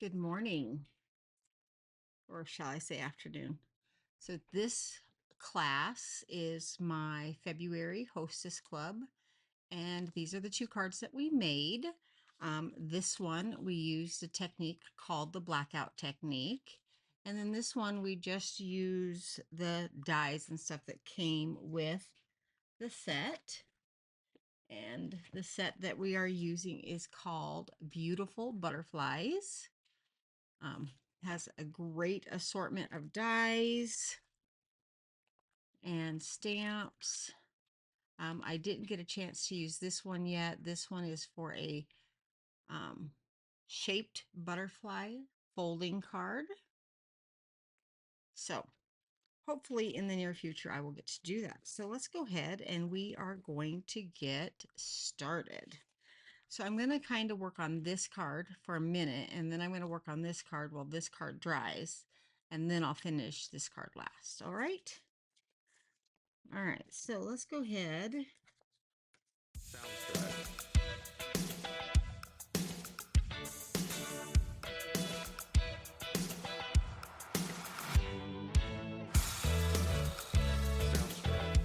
Good morning, or shall I say afternoon. So this class is my February Hostess Club, and these are the two cards that we made. This one, we used a technique called the blackout technique. And then this one, we just use the dies and stuff that came with the set. And the set that we are using is called Beautiful Butterflies. Has a great assortment of dies and stamps. I didn't get a chance to use this one yet. This one is for a um, shaped butterfly folding card. So hopefully in the near future, I will get to do that. So let's go ahead and we are going to get started. So I'm going to kind of work on this card for a minute, and then I'm going to work on this card while this card dries, and then I'll finish this card last. All right. All right. So let's go ahead. Sounds good. Sounds good.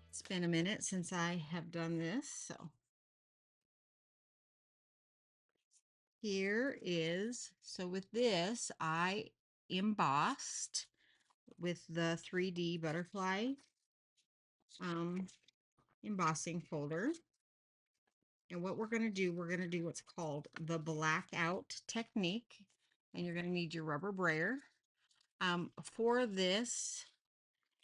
It's been a minute since I have done this. So so with this, I embossed with the 3D butterfly um, embossing folder. And what we're going to do, we're going to do what's called the blackout technique. And you're going to need your rubber brayer. For this,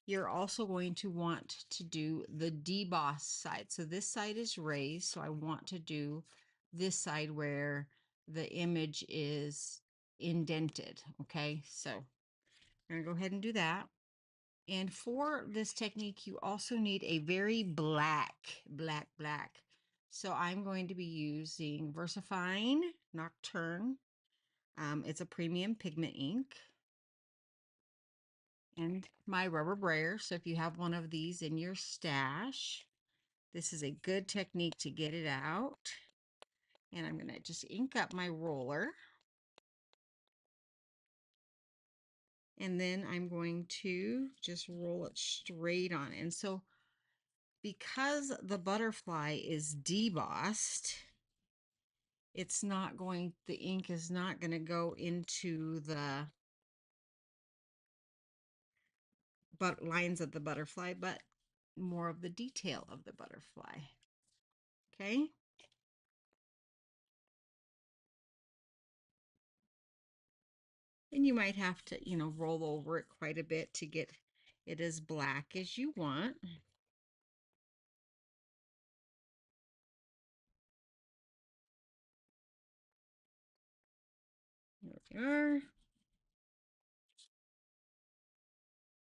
you're also going to want to do the deboss side. So this side is raised. So I want to do this side where the image is indented. Okay, so I'm going to go ahead and do that. And for this technique, you also need a very black. So I'm going to be using VersaFine Nocturne. It's a premium pigment ink. And my rubber brayer. So if you have one of these in your stash, this is a good technique to get it out. And I'm going to just ink up my roller. And then I'm going to just roll it straight on. And so because the butterfly is debossed, the ink is not going to go into the lines of the butterfly, but more of the detail of the butterfly. Okay. And you might have to, roll over it quite a bit to get it as black as you want. There we are.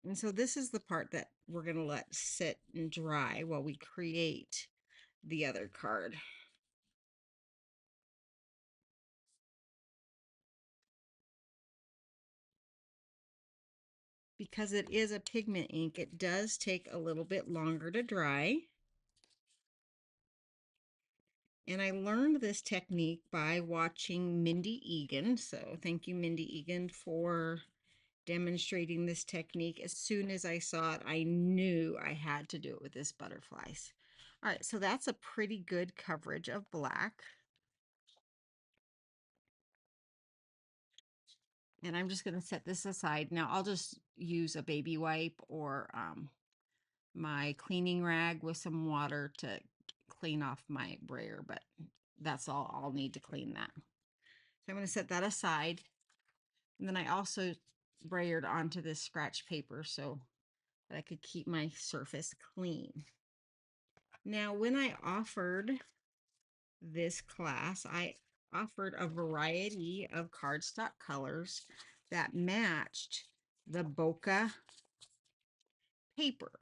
And so this is the part that we're going to let sit and dry while we create the other card. Because it is a pigment ink, it does take a little bit longer to dry. And I learned this technique by watching Mindy Egan. So thank you, Mindy Egan, for demonstrating this technique. As soon as I saw it, I knew I had to do it with this butterflies. All right, so that's a pretty good coverage of black. And I'm just going to set this aside. Now I'll just use a baby wipe or my cleaning rag with some water to clean off my brayer, but that's all I'll need to clean that. So I'm going to set that aside. And then I also brayered onto this scratch paper so that I could keep my surface clean. Now, when I offered this class, I offered a variety of cardstock colors that matched the bokeh paper.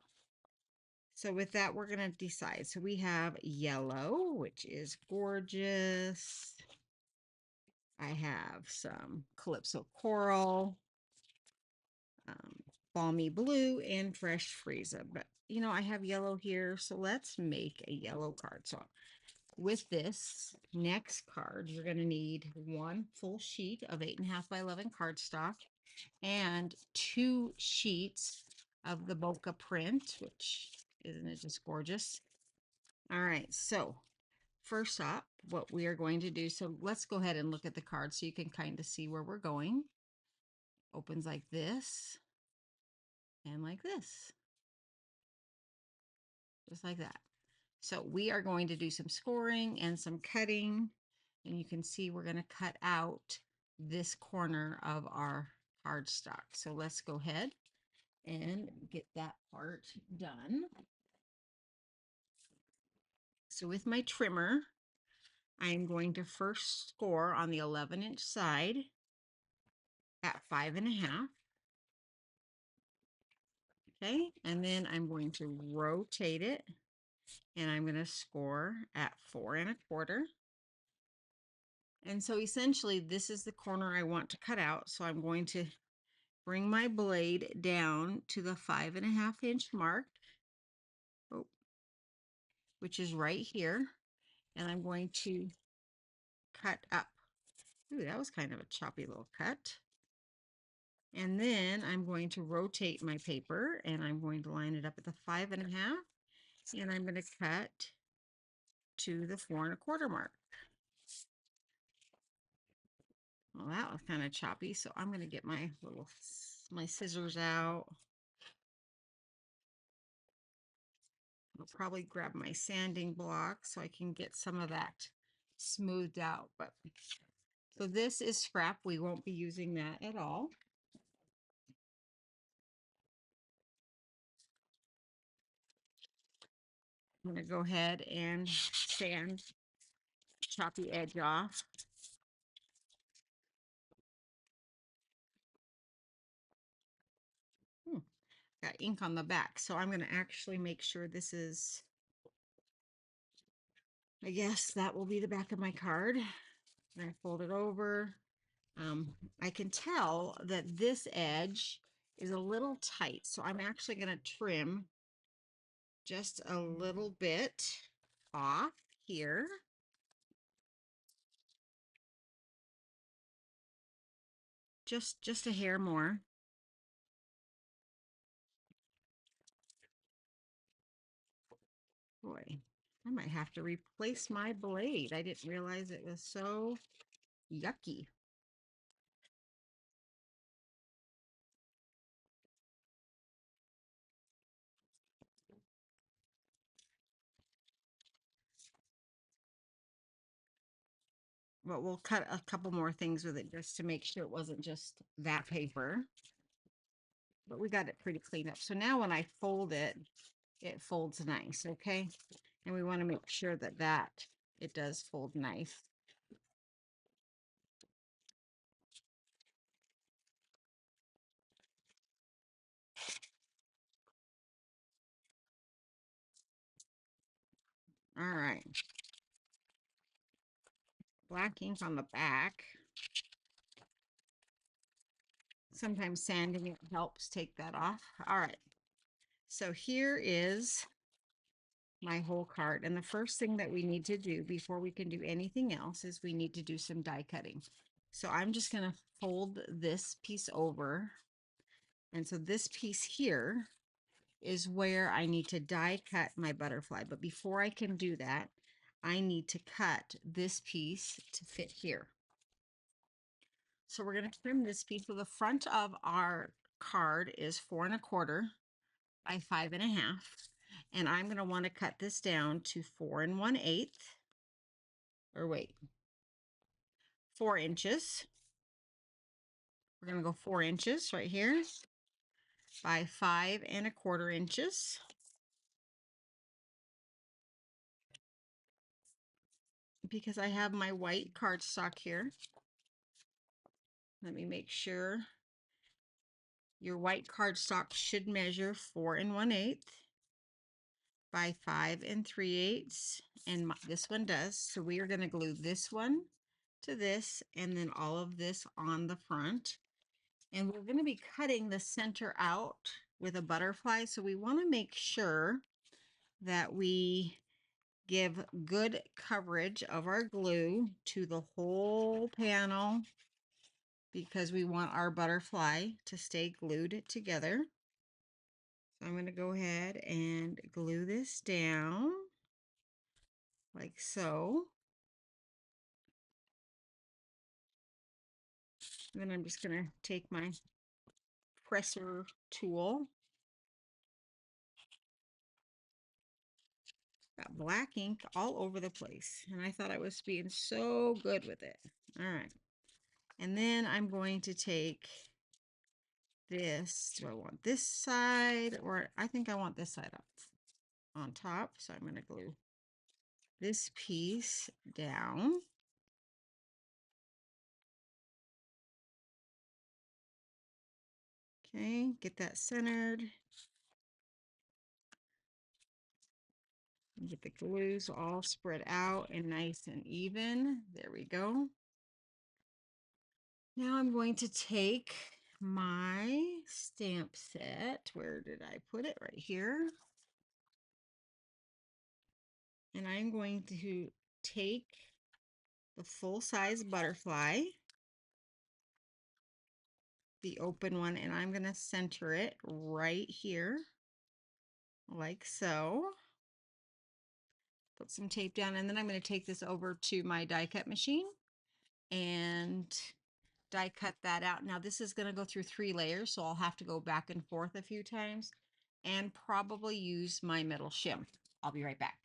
So with that, we're going to decide. So we have yellow, which is gorgeous. I have some Calypso Coral, Balmy Blue, and Fresh Frieza. But, I have yellow here, so let's make a yellow card. So with this next card, you're going to need one full sheet of 8.5 by 11 cardstock and 2 sheets of the bokeh print, which isn't it just gorgeous? All right, so first up, what we are going to do, so let's go ahead and look at the card so you can kind of see where we're going. Opens like this and like this, just like that. So we are going to do some scoring and some cutting, and you can see we're going to cut out this corner of our cardstock. So let's go ahead and get that part done. So with my trimmer, I'm going to first score on the 11-inch side at 5.5. Okay, and then I'm going to rotate it and I'm going to score at 4.25. And so essentially this is the corner I want to cut out. So I'm going to bring my blade down to the 5.5-inch mark, which is right here. And I'm going to cut up. Ooh, that was kind of a choppy little cut. And then I'm going to rotate my paper and I'm going to line it up at the 5.5. And I'm going to cut to the 4.25 mark. Well, that was kind of choppy, so I'm going to get my scissors out. I'll probably grab my sanding block so I can get some of that smoothed out. But so this is scrap. We won't be using that at all. I'm going to go ahead and sand, chop the edge off. Got ink on the back, so I'm going to actually make sure this is, I guess that will be the back of my card. And I fold it over. I can tell that this edge is a little tight, so I'm actually going to trim just a little bit off here. Just a hair more. Boy, I might have to replace my blade. I didn't realize it was so yucky. But we'll cut a couple more things with it just to make sure it wasn't just that paper. But we got it pretty cleaned up. So now when I fold it, it folds nice, okay? And we want to make sure that it does fold nice. All right. Black ink on the back. Sometimes sanding it helps take that off. All right. So here is my whole card. And the first thing that we need to do before we can do anything else is we need to do some die cutting. So I'm just going to fold this piece over. And so this piece here is where I need to die cut my butterfly. But before I can do that, I need to cut this piece to fit here. So we're going to trim this piece. So the front of our card is 4.25 by 5.5. And I'm going to want to cut this down to 4 1/8, or wait, 4 inches. We're going to go 4 inches right here by 5.25 inches. Because I have my white cardstock here. Let me make sure. Your white cardstock should measure 4 1/8 by 5 3/8, and this one does. So we are going to glue this one to this and then all of this on the front. And we're going to be cutting the center out with a butterfly. So we want to make sure that we give good coverage of our glue to the whole panel because we want our butterfly to stay glued together. So I'm going to go ahead and glue this down like so. And then I'm just going to take my presser tool. Got black ink all over the place, and I thought I was being so good with it. All right. And then I'm going to take this. Do I want this side, or I think I want this side up on top. So I'm going to glue this piece down. Okay, get that centered. Get the glues all spread out and nice and even. There we go. Now I'm going to take my stamp set. Where did I put it? Right here. And I'm going to take the full-size butterfly, the open one, and I'm going to center it right here, like so. Put some tape down, and then I'm going to take this over to my die cut machine and die cut that out. Now this is going to go through 3 layers, so I'll have to go back and forth a few times and probably use my metal shim. I'll be right back.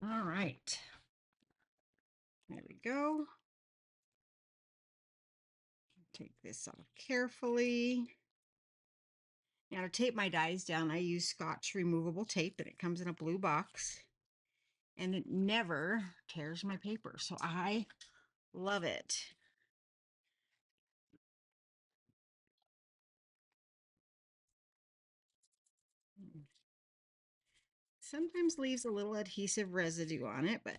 All right. There we go. Take this off carefully. Now to tape my dies down, I use Scotch removable tape, and it comes in a blue box, and it never tears my paper, so I love it. Sometimes leaves a little adhesive residue on it, but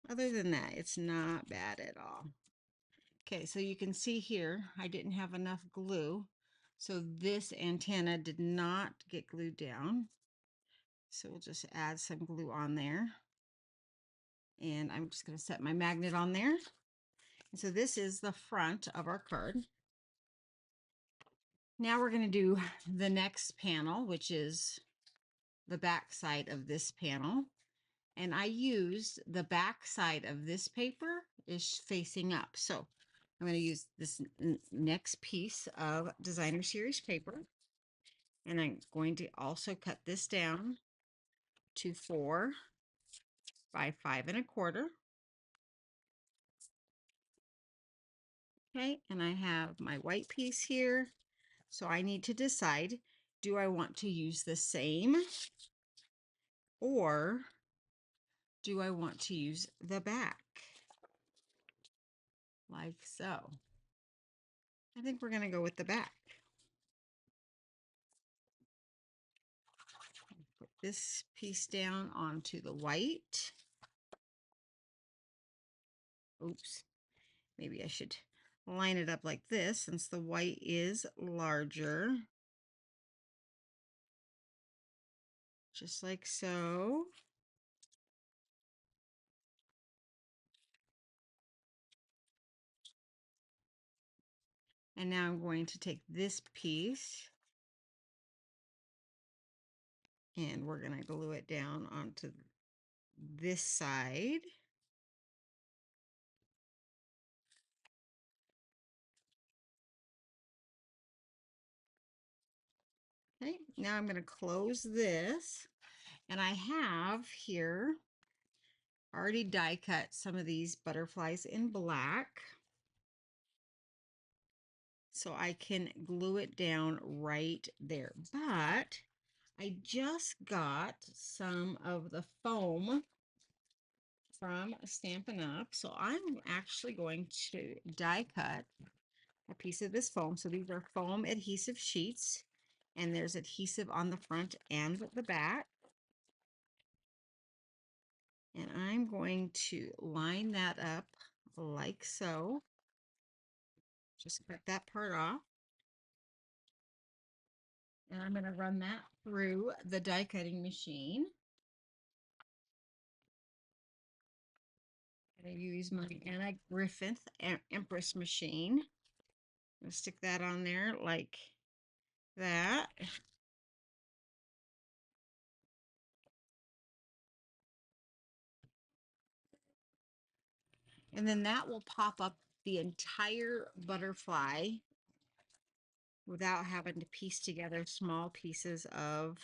other than that, it's not bad at all. Okay, so you can see here, I didn't have enough glue, so this antenna did not get glued down. So we'll just add some glue on there. And I'm just going to set my magnet on there. And so this is the front of our card. Now we're going to do the next panel, which is the back side of this panel. And I used the back side of this paper is facing up. So I'm going to use this next piece of designer series paper. And I'm going to also cut this down to 4 by 5 1/4. Okay, and I have my white piece here. So I need to decide, do I want to use the same, or do I want to use the back? Like so. I think we're going to go with the back. Put this piece down onto the white. Oops. Maybe I should line it up like this since the white is larger. Just like so. And now I'm going to take this piece and we're going to glue it down onto this side. Okay, now I'm going to close this, and I have here already die cut some of these butterflies in black, so I can glue it down right there. But I just got some of the foam from Stampin' Up, so I'm actually going to die cut a piece of this foam. So these are foam adhesive sheets, and there's adhesive on the front and the back. And I'm going to line that up like so. Just cut that part off. And I'm going to run that through the die cutting machine. I use my Anna Griffith Empress machine. I'm going to stick that on there like that. And then that will pop up the entire butterfly without having to piece together small pieces of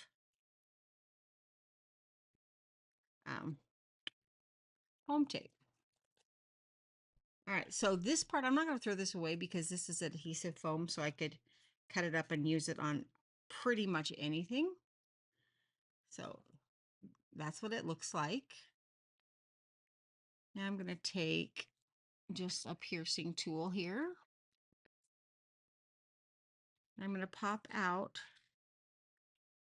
foam tape. All right, so this part, I'm not going to throw this away because this is adhesive foam, so I could cut it up and use it on pretty much anything. So that's what it looks like. Now I'm going to take just a piercing tool here. I'm going to pop out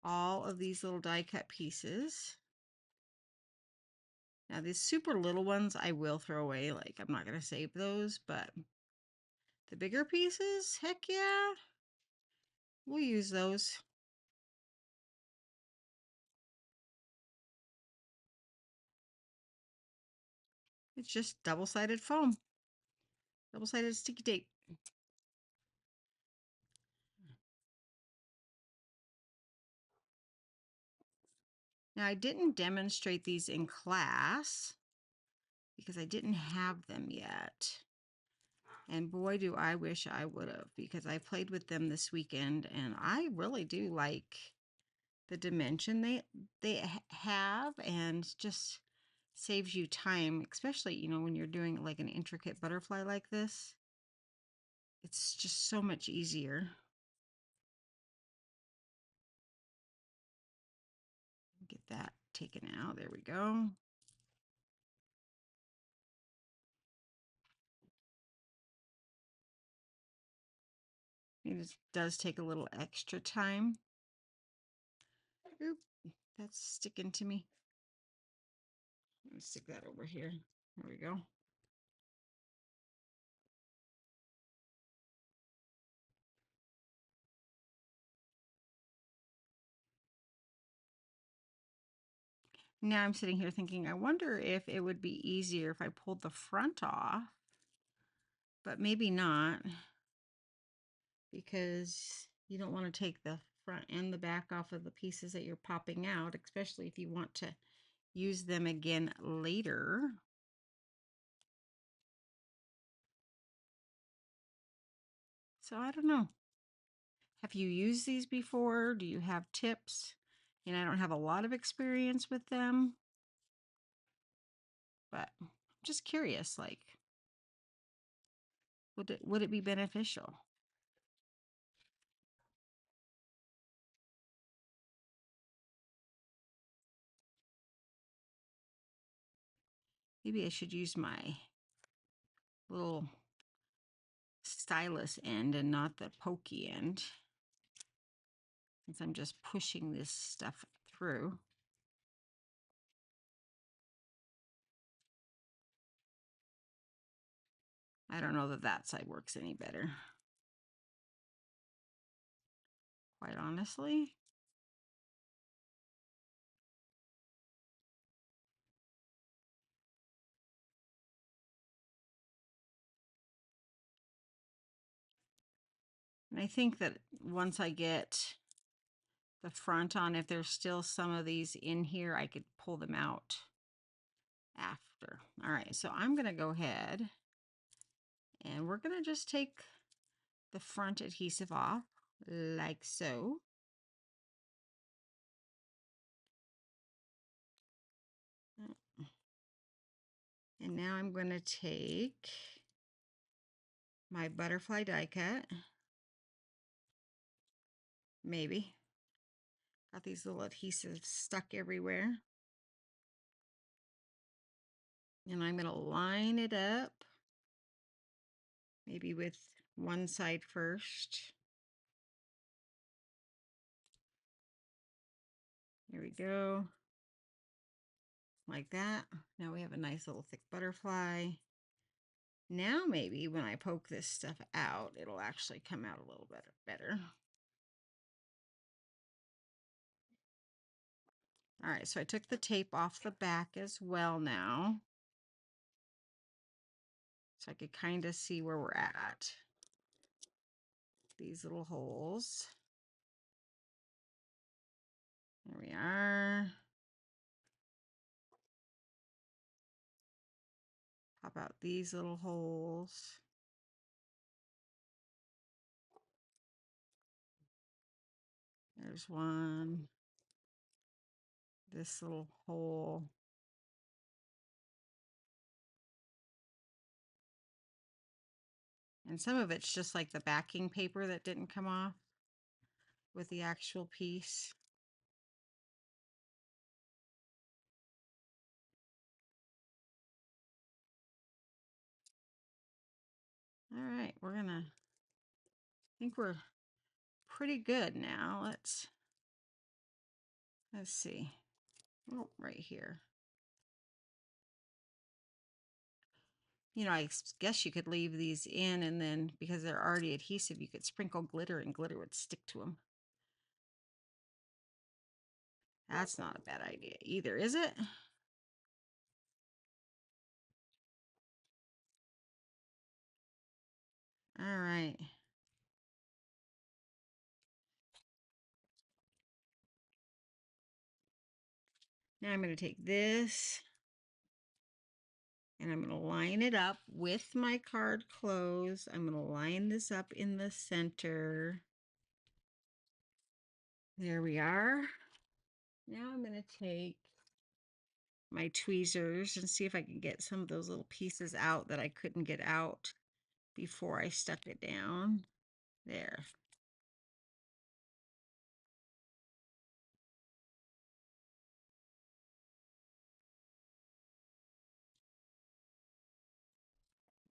all of these little die cut pieces. Now these super little ones I will throw away, like I'm not going to save those, but the bigger pieces, heck yeah, we'll use those. It's just double-sided foam, double-sided sticky tape. Now I didn't demonstrate these in class because I didn't have them yet. And boy, do I wish I would have, because I played with them this weekend and I really do like the dimension they have, and just saves you time, especially, you know, when you're doing like an intricate butterfly like this. It's just so much easier. Get that taken out. There we go. It does take a little extra time. Oop, that's sticking to me. Let me stick that over here. There we go. Now I'm sitting here thinking, I wonder if it would be easier if I pulled the front off, but maybe not, because you don't want to take the front and the back off of the pieces that you're popping out, especially if you want to use them again later. So I don't know. Have you used these before? Do you have tips? And I don't have a lot of experience with them, but I'm just curious, like, would it be beneficial? Maybe I should use my little stylus end and not the pokey end, since I'm just pushing this stuff through. I don't know that that side works any better, quite honestly. And I think that once I get the front on, if there's still some of these in here, I could pull them out after. All right, so I'm going to go ahead and we're going to just take the front adhesive off like so. And now I'm going to take my butterfly die cut. Maybe. Got these little adhesives stuck everywhere. And I'm going to line it up. Maybe with one side first. There we go. Like that. Now we have a nice little thick butterfly. Now maybe when I poke this stuff out, it'll actually come out a little better. All right, so I took the tape off the back as well now. So I could kind of see where we're at. These little holes. There we are. Pop out these little holes. There's one. This little hole. And some of it's just like the backing paper that didn't come off with the actual piece. All right, I think we're pretty good now. Let's see. Oh, right here. You know, I guess you could leave these in and then because they're already adhesive, you could sprinkle glitter and glitter would stick to them. That's not a bad idea either, is it? All right. Now I'm going to take this and I'm going to line it up with my card closed. I'm going to line this up in the center. There we are. Now I'm going to take my tweezers and see if I can get some of those little pieces out that I couldn't get out before I stuck it down. There.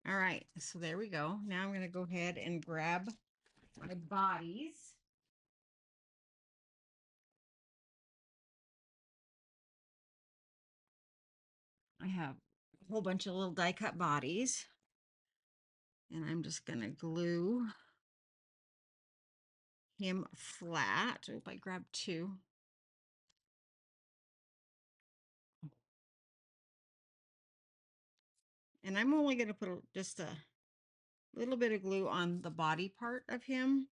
All right, so there we go. Now I'm going to go ahead and grab my bodies. I have a whole bunch of little die cut bodies. And I'm just going to glue him flat. Oh, I grabbed two. And I'm only going to put just a little bit of glue on the body part of him.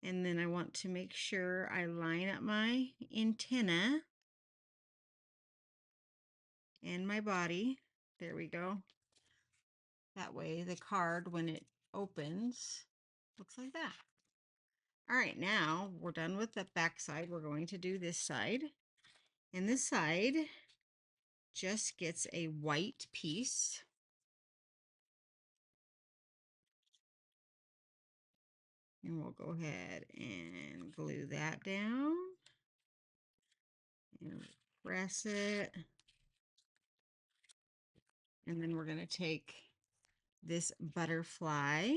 And then I want to make sure I line up my antenna and my body. There we go. That way the card, when it opens, looks like that. All right, now we're done with the back side. We're going to do this side. And this side just gets a white piece. And we'll go ahead and glue that down. And press it. And then we're going to take this butterfly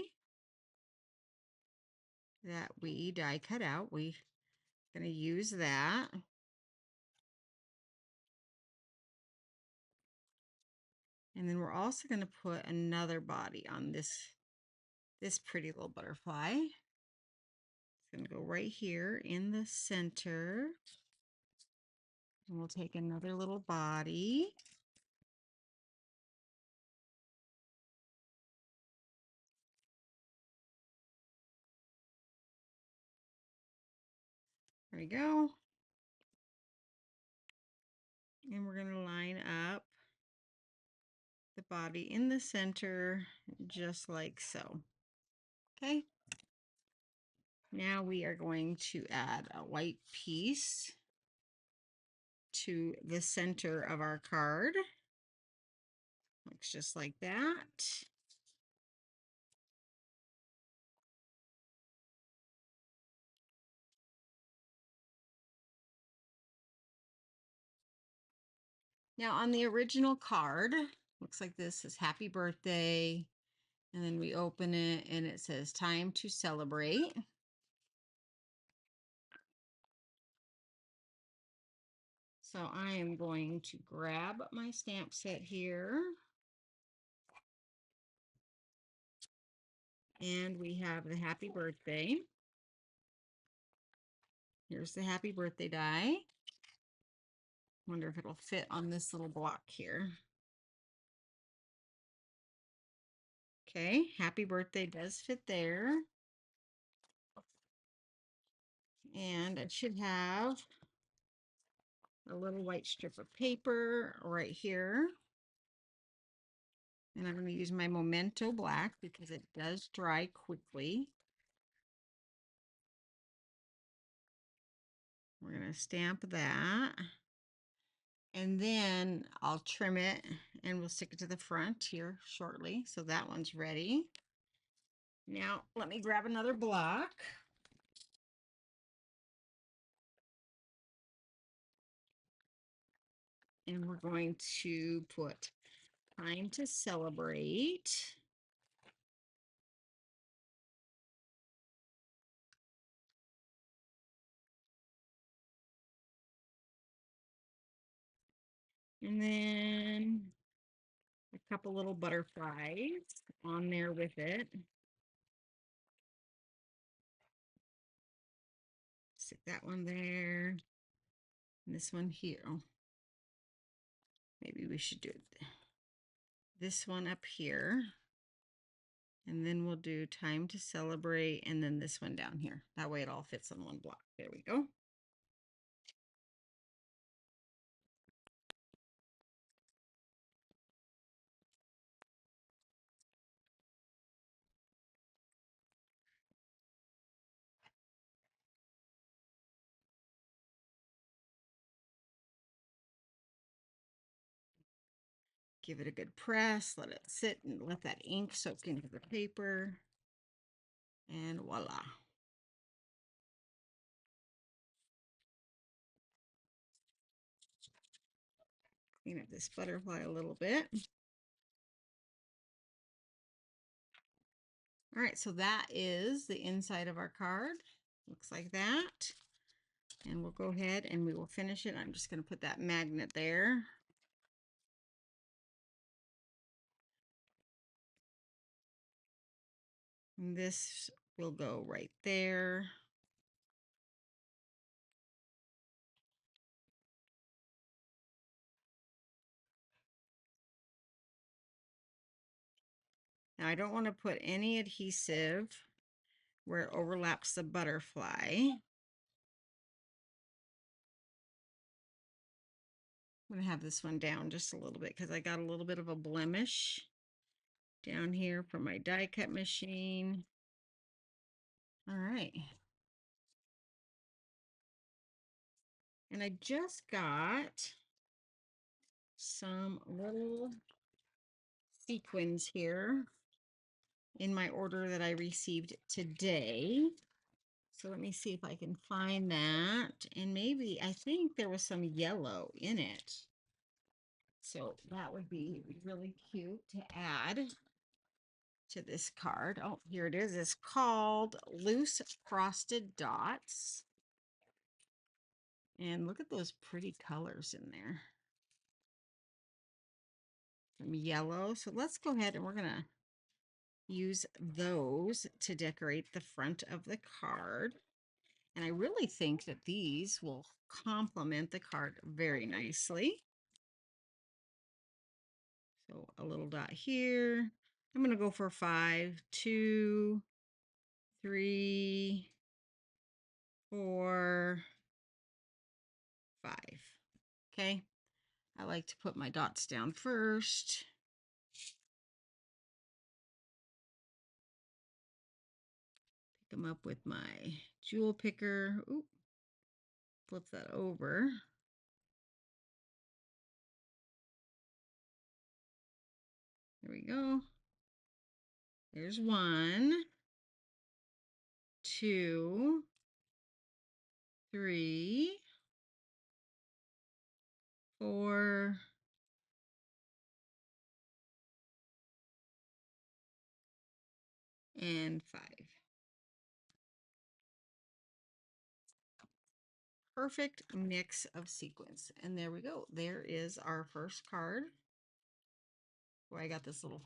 that we die cut out. We're going to use that. And then we're also going to put another body on this pretty little butterfly. It's going to go right here in the center. And we'll take another little body. we go. And we're going to line up the body in the center, just like so. Okay. Now we are going to add a white piece to the center of our card. Looks just like that. Now on the original card, looks like this says happy birthday. And then we open it and it says time to celebrate. So I am going to grab my stamp set here. And we have the happy birthday. Here's the happy birthday die. Wonder if it'll fit on this little block here. Okay, happy birthday does fit there. And it should have a little white strip of paper right here. And I'm going to use my Memento black because it does dry quickly. We're going to stamp that. And then I'll trim it and we'll stick it to the front here shortly. So that one's ready. Now let me grab another block. And we're going to put time to celebrate. And then a couple little butterflies on there with it. Stick that one there. And this one here. Oh, maybe we should do this one up here. And then we'll do time to celebrate and then this one down here. That way it all fits on one block. There we go. Give it a good press, let it sit and let that ink soak into the paper. And voila. Clean up this butterfly a little bit. All right, so that is the inside of our card. Looks like that. And we'll go ahead and we will finish it. I'm just going to put that magnet there. And this will go right there. Now I don't want to put any adhesive where it overlaps the butterfly. I'm going to have this one down just a little bit because I got a little bit of a blemish down here from my die cut machine. All right. And I just got some little sequins here in my order that I received today. So let me see if I can find that. And maybe, I think there was some yellow in it. So that would be really cute to add to this card. Oh, here it is. It's called Loose Frosted Dots. And look at those pretty colors in there. Some yellow. So let's go ahead and we're going to use those to decorate the front of the card. And I really think that these will complement the card very nicely. So a little dot here. I'm going to go for 5, 2, 3, 4, 5. Okay. I like to put my dots down first. Pick them up with my jewel picker. Oop. Flip that over. There we go. There's 1, 2, 3, 4, and 5. Perfect mix of sequins. And there we go. There is our first card. Where I got this little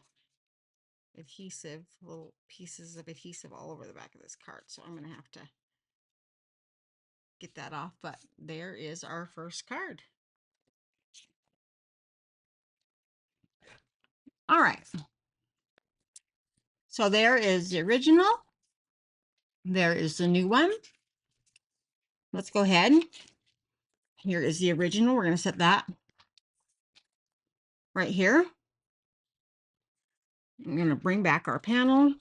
adhesive, little pieces of adhesive all over the back of this card. So I'm going to have to get that off. But there is our first card. All right. So there is the original. There is the new one. Let's go ahead. Here is the original. We're going to set that right here. I'm going to bring back our panel.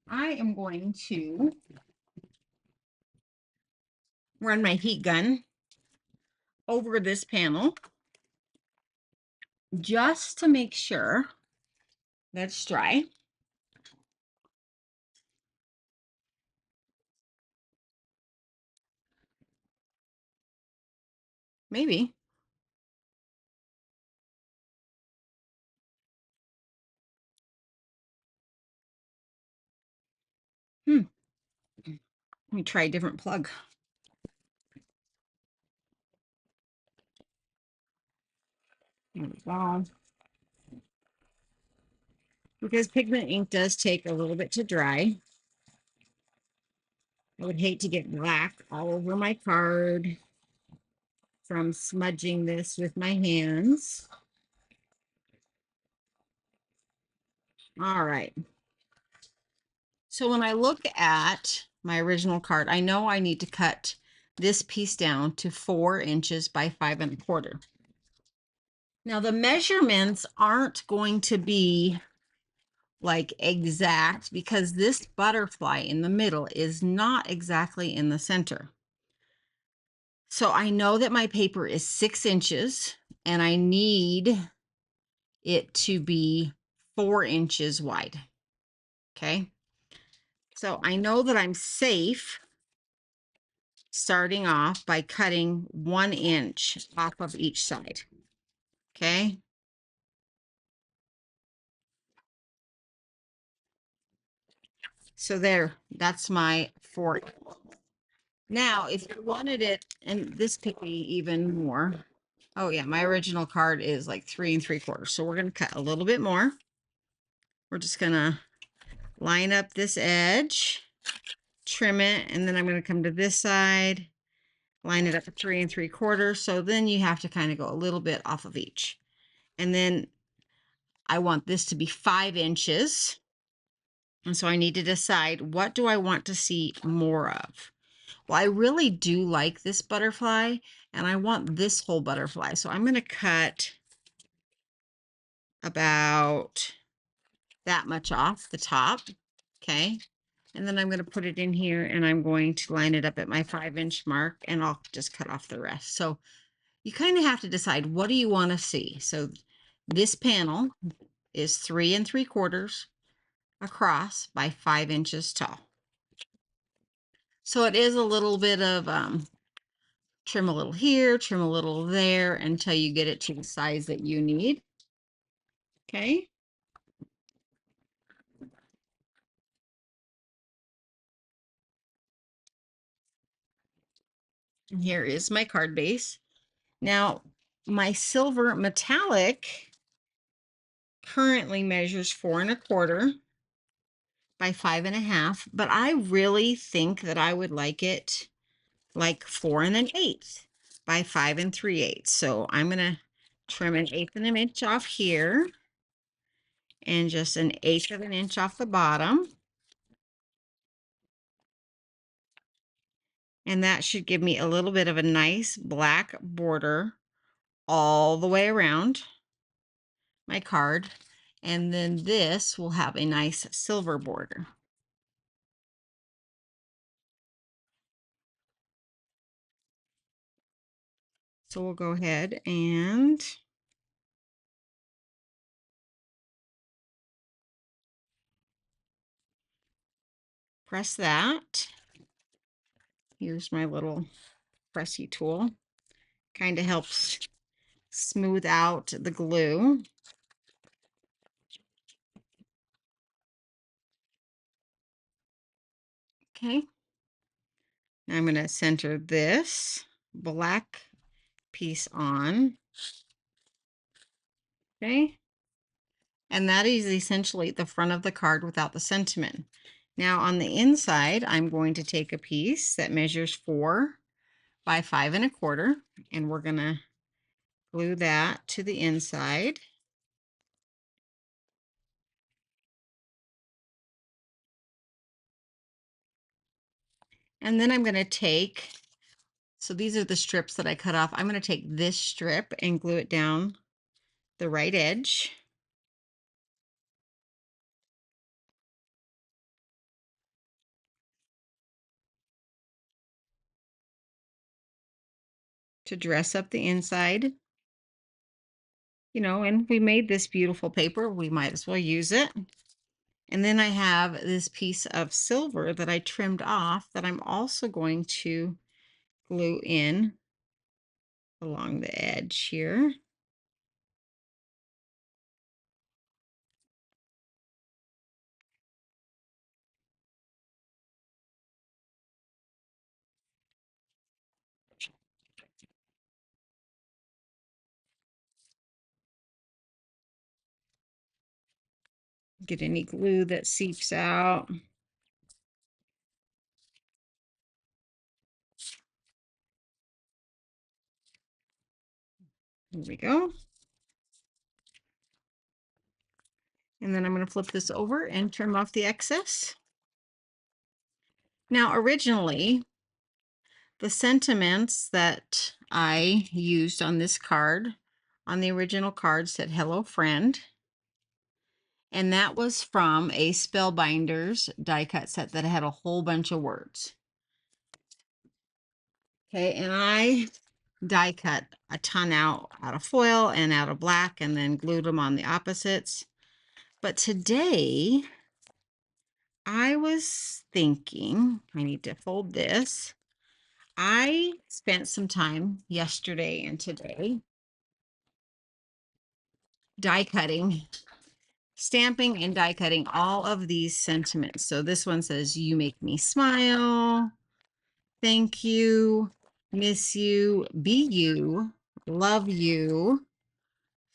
I am going to run my heat gun over this panel just to make sure that it's dry. Maybe. Let me try a different plug. Wow. Because pigment ink does take a little bit to dry. I would hate to get black all over my card from smudging this with my hands. All right. So when I look at my original card, I know I need to cut this piece down to 4 inches by 5 1/4. Now the measurements aren't going to be like exact because this butterfly in the middle is not exactly in the center. So I know that my paper is 6 inches and I need it to be 4 inches wide. Okay. So I know that I'm safe starting off by cutting 1 inch off of each side. Okay. So there, that's my 4. Now, if you wanted it, and this could be even more. Oh yeah, my original card is like 3 3/4. So we're going to cut a little bit more. We're just going to line up this edge, trim it, and then I'm going to come to this side, line it up at 3 3/4. So then you have to kind of go a little bit off of each. And then I want this to be 5 inches. And so I need to decide, what do I want to see more of? Well, I really do like this butterfly and I want this whole butterfly. So I'm going to cut about that much off the top. Okay. And then I'm going to put it in here and I'm going to line it up at my 5 inch mark and I'll just cut off the rest. So you kind of have to decide, what do you want to see? So this panel is 3 3/4 across by 5 inches tall. So it is a little bit of trim a little here, trim a little there until you get it to the size that you need. Okay. And here is my card base. Now, my silver metallic currently measures 4 1/4 by 5 1/2, but I really think that I would like it like 4 1/8 by 5 3/8. So I'm going to trim 1/8 of an inch off here and just 1/8 of an inch off the bottom. And that should give me a little bit of a nice black border all the way around my card. And then this will have a nice silver border. So we'll go ahead and press that. Here's my little pressy tool. Kind of helps smooth out the glue. Okay. Now I'm going to center this black piece on. Okay. And that is essentially the front of the card without the sentiment. Now on the inside, I'm going to take a piece that measures 4 by 5 1/4, and we're going to glue that to the inside. And then I'm going to take, so these are the strips that I cut off. I'm going to take this strip and glue it down the right edge. To dress up the inside. You know, and we made this beautiful paper, we might as well use it. And then I have this piece of silver that I trimmed off that I'm also going to glue in along the edge here. Get any glue that seeps out. There we go. And then I'm going to flip this over and trim off the excess. Now, originally, the sentiments that I used on this card, on the original card, said "Hello, friend." And that was from a Spellbinders die cut set that had a whole bunch of words. Okay, and I die cut a ton out of foil and out of black and then glued them on the opposites. But today, I was thinking, I need to fold this. I spent some time yesterday and today die cutting, stamping and die cutting all of these sentiments. So this one says, "You make me smile," "Thank you," "Miss you," "Be you," "Love you,"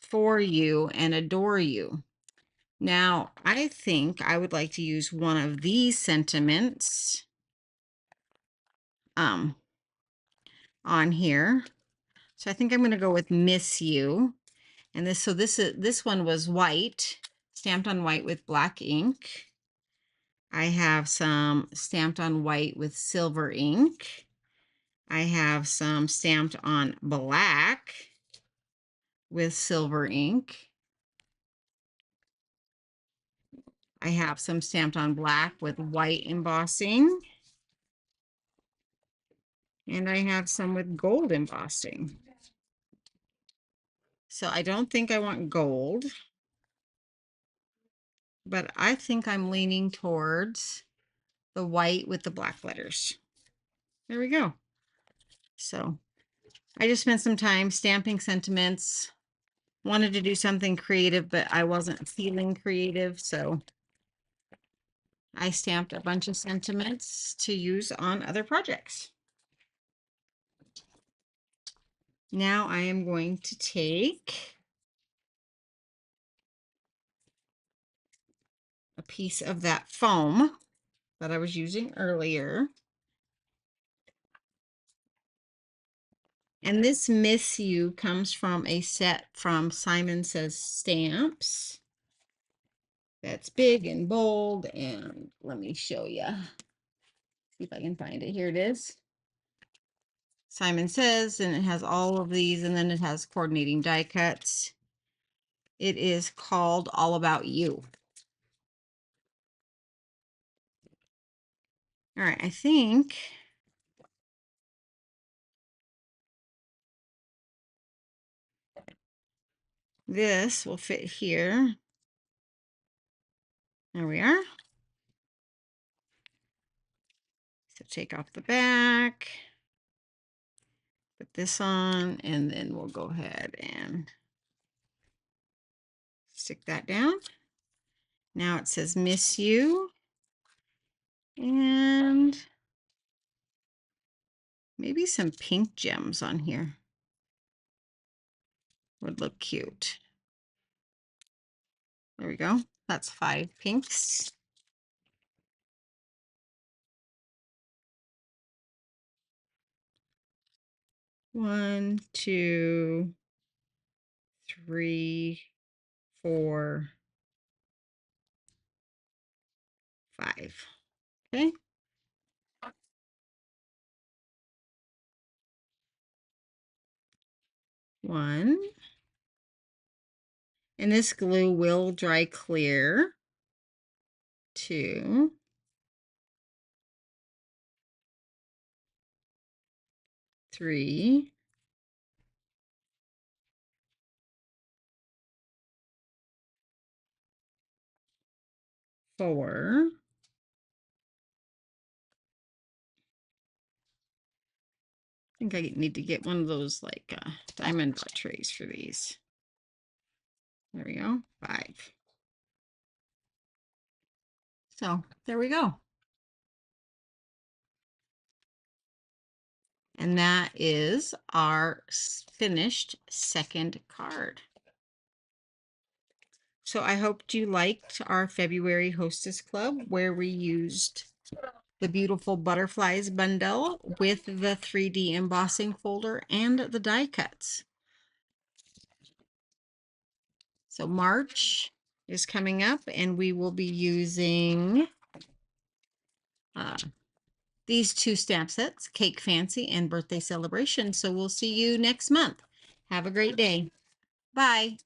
"For you," and "Adore you." Now, I think I would like to use one of these sentiments on here. So I think I'm going to go with "Miss You." And this one was white, stamped on white with black ink. I have some stamped on white with silver ink. I have some stamped on black with silver ink. I have some stamped on black with white embossing. And I have some with gold embossing. So I don't think I want gold, but I think I'm leaning towards the white with the black letters. There we go. So I just spent some time stamping sentiments. Wanted to do something creative, but I wasn't feeling creative, so I stamped a bunch of sentiments to use on other projects. Now I am going to take a piece of that foam that I was using earlier. And this "Miss You" comes from a set from Simon Says Stamps. That's big and bold, and let me show you. See if I can find it. Here it is. Simon Says, and it has all of these, and then it has coordinating die cuts. It is called All About You. All right, I think this will fit here. There we are. So take off the back, put this on, and then we'll go ahead and stick that down. Now it says Miss You, and maybe some pink gems on here would look cute. There we go. That's 5 pinks. One, two, three, 4, 5. Okay. One. And this glue will dry clear. 2. 3. 4. I think I need to get one of those like diamond dot trays for these. There we go. 5. So there we go. And that is our finished second card. So I hope you liked our February Hostess Club where we used the beautiful butterflies bundle with the 3D embossing folder and the die cuts. So March is coming up and we will be using these 2 stamp sets, Cake Fancy and Birthday Celebration. So we'll see you next month. Have a great day. Bye.